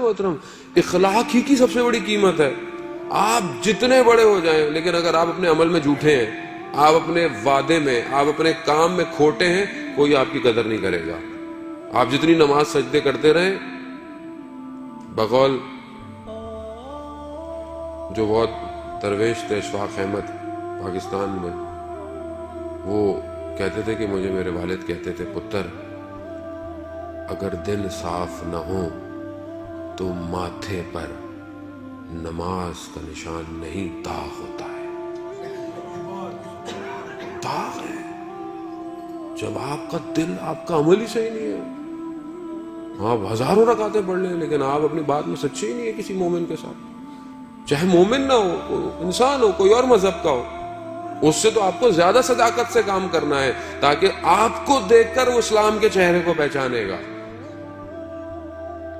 محترم، اخلاق ہی کی سب سے بڑی قیمت ہے. آپ جتنے بڑے ہو جائیں لیکن اگر آپ اپنے عمل میں جھوٹے ہیں، آپ اپنے وعدے میں، آپ اپنے کام میں کھوٹے ہیں، کوئی آپ کی قدر نہیں کرے گا. آپ جتنی نماز سجدے کرتے رہیں، بقول جو بہت درویش تھے اشفاق احمد پاکستان میں، وہ کہتے تھے کہ مجھے میرے والد کہتے تھے، پتر اگر دل صاف نہ ہو تو ماتھے پر نماز کا نشان نہیں، داغ ہوتا ہے. داغ ہے جب آپ کا دل، آپ کا عمل ہی صحیح نہیں ہے. آپ ہزاروں رکعتیں پڑھ لیں لیکن آپ اپنی بات میں سچے ہی نہیں ہے کسی مومن کے ساتھ، چاہے مومن نہ ہو، انسان ہو، کوئی اور مذہب کا ہو. اس سے تو آپ کو زیادہ صداقت سے کام کرنا ہے تاکہ آپ کو دیکھ کر وہ اسلام کے چہرے کو پہچانے گا.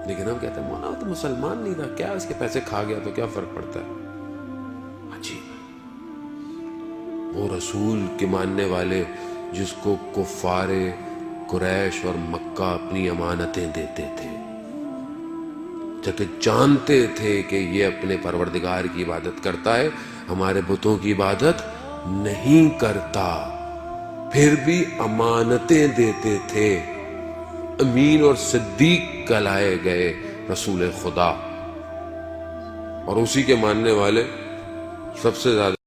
لیکن ہم کہتے ہیں مولانا تو مسلمان نہیں تھا، کیا اس کے پیسے کھا گیا تو کیا فرق پڑتا ہے. عجیب. وہ رسول کے ماننے والے جس کو کفار قریش اور مکہ اپنی امانتیں دیتے تھے، جبکہ جانتے تھے کہ یہ اپنے پروردگار کی عبادت کرتا ہے، ہمارے بتوں کی عبادت نہیں کرتا، پھر بھی امانتیں دیتے تھے. امین اور صدیق کہلائے گئے رسول خدا، اور اسی کے ماننے والے سب سے زیادہ